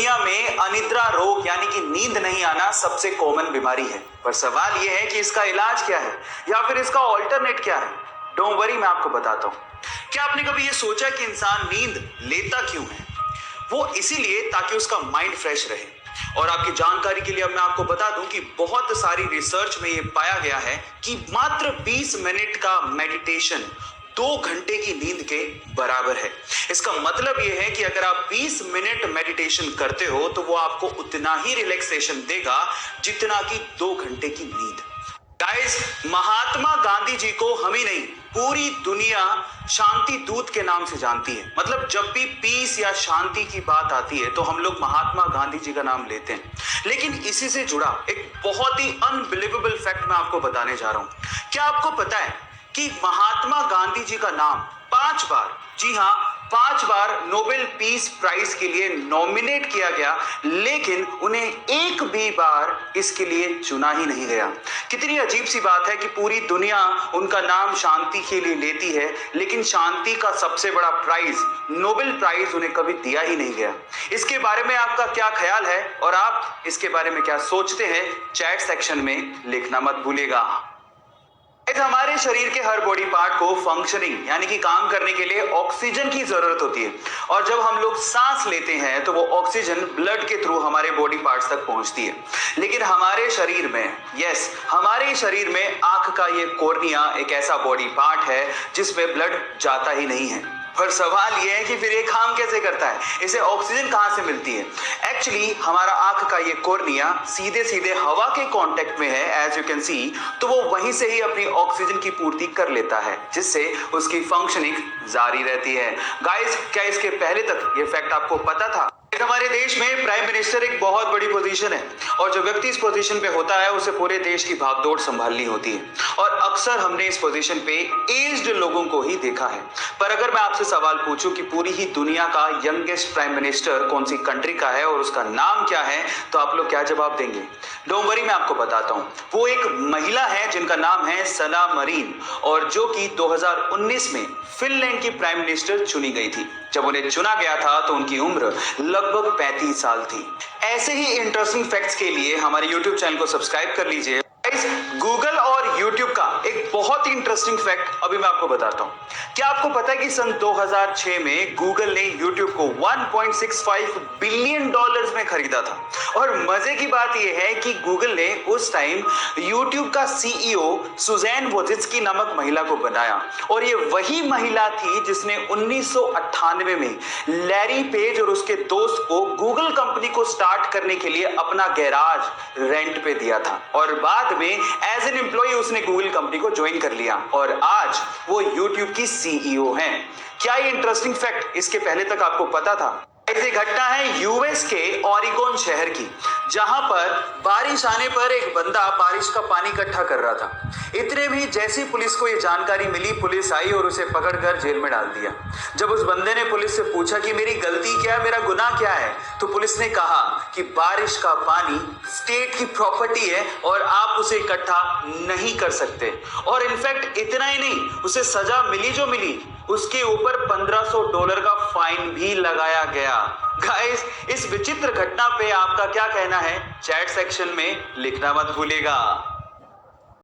दुनिया में अनिद्रा रोग यानी कि नींद नहीं आना सबसे कॉमन बीमारी है, पर सवाल यह है कि इसका इलाज क्या है या फिर इसका ऑल्टरनेट क्या है। डोंट वरी, मैं आपको बताता हूं। क्या आपने कभी यह सोचा कि इंसान नींद लेता क्यों है? वो इसीलिए ताकि उसका माइंड फ्रेश रहे। और आपकी जानकारी के लिए अब मैं आपको बता दूं कि बहुत सारी रिसर्च में यह पाया गया है कि मात्र 20 मिनट का मेडिटेशन 2 घंटे की नींद के बराबर है। इसका मतलब यह है कि अगर आप 20 मिनट मेडिटेशन करते हो तो वो आपको उतना ही रिलैक्सेशन देगा जितना कि 2 घंटे की नींद। गाइस, महात्मा गांधी जी को हम ही नहीं पूरी दुनिया शांति दूत के नाम से जानती है। मतलब जब भी पीस या शांति की बात आती है तो हम लोग महात्मा गांधी जी का नाम लेते हैं। लेकिन इसी से जुड़ा एक बहुत ही अनबिलीवेबल फैक्ट मैं आपको बताने जा रहा हूं। क्या आपको पता है कि महात्मा गांधी जी का नाम 5 बार, जी हां 5 बार नोबेल पीस प्राइज के लिए नॉमिनेट किया गया, लेकिन उन्हें एक भी बार इसके लिए चुना ही नहीं गया। कितनी अजीब सी बात है कि पूरी दुनिया उनका नाम शांति के लिए लेती है, लेकिन शांति का सबसे बड़ा प्राइज नोबेल प्राइज उन्हें कभी दिया ही नहीं गया। इसके बारे में आपका क्या ख्याल है और आप इसके बारे में क्या सोचते हैं? चैट सेक्शन में लिखना मत भूलिएगा। हमारे शरीर के हर बॉडी पार्ट को फंक्शनिंग यानी कि काम करने के लिए ऑक्सीजन की जरूरत होती है, और जब हम लोग सांस लेते हैं तो वो ऑक्सीजन ब्लड के थ्रू हमारे बॉडी पार्ट्स तक पहुंचती है। लेकिन हमारे शरीर में आंख का ये कॉर्निया एक ऐसा बॉडी पार्ट है जिसमें ब्लड जाता ही नहीं है। पर सवाल यह है कि फिर ये काम कैसे करता है? इसे ऑक्सीजन कहां से मिलती है? एक्चुअली हमारा आंख का ये कॉर्निया सीधे सीधे हवा के कांटेक्ट में है, एज यू कैन सी, तो वो वहीं से ही अपनी ऑक्सीजन की पूर्ति कर लेता है, जिससे उसकी फंक्शनिंग जारी रहती है। गाइस, क्या इसके पहले तक ये फैक्ट आपको पता था? हमारे देश में प्राइम मिनिस्टर एक बहुत बड़ी पोजीशन है, और जो व्यक्ति इस पोजीशन पे होता है उसे पूरे देश की भागदौड़ संभालनी होती है, और अक्सर हमने इस पोजीशन पे एज्ड लोगों को ही देखा है। पर अगर मैं आपसे सवाल पूछूं कि पूरी ही दुनिया का यंगेस्ट प्राइम मिनिस्टर कौन सी कंट्री का है और उसका नाम क्या है, तो आप लोग क्या जवाब देंगे? डोंट वरी, मैं आपको बताता हूं। वो एक महिला है जिनका नाम है सना मरीन, और जो कि 2019 में फिनलैंड की प्राइम मिनिस्टर चुनी गई थी। जब उन्हें चुना गया था तो उनकी उम्र लगभग 35 साल थी। ऐसे ही इंटरेस्टिंग फैक्ट्स के लिए हमारे YouTube चैनल को सब्सक्राइब कर लीजिए। गूगल और YouTube का एक बहुत ही इंटरेस्टिंग फैक्ट अभी मैं आपको बताता हूं। क्या आपको पता है कि सन 2006 में गूगल ने YouTube को 1.65 बिलियन डॉलर्स में खरीदा था? और मजे की बात यह है कि गूगल ने उस टाइम YouTube का CEO सुजैन वोजित्स्की नामक महिला को बनाया, और ये वही महिला थी जिसने 1998 में लैरी पेज और उसके दोस्त को गूगल कंपनी को स्टार्ट करने के लिए अपना गैराज रेंट पे दिया था, और बाद में एज एन एम्प्लॉय उसने गूगल कंपनी को ज्वाइन कर लिया, और आज वो YouTube की CEO हैं। क्या ये इंटरेस्टिंग फैक्ट इसके पहले तक आपको पता था? ऐसी घटना है यूएस के ऑरिगोन शहर की, जहां पर बारिश आने पर एक बंदा बारिश का पानी इकट्ठा कर रहा था। इतने भी जैसी पुलिस को यह जानकारी मिली, पुलिस आई और उसे पकड़कर जेल में डाल दिया। जब उस बंदे ने पुलिस से पूछा कि मेरी गलती क्या है, मेरा गुनाह क्या है, तो पुलिस ने कहा कि बारिश का पानी स्टेट की प्रॉपर्टी है और आप उसे इकट्ठा नहीं कर सकते। और इनफैक्ट इतना ही नहीं, उसे सजा मिली जो मिली, उसके ऊपर $1500 का फाइन भी लगाया गया। गाइस, इस विचित्र घटना पे आपका क्या कहना है? चैट सेक्शन में लिखना मत भूलिएगा।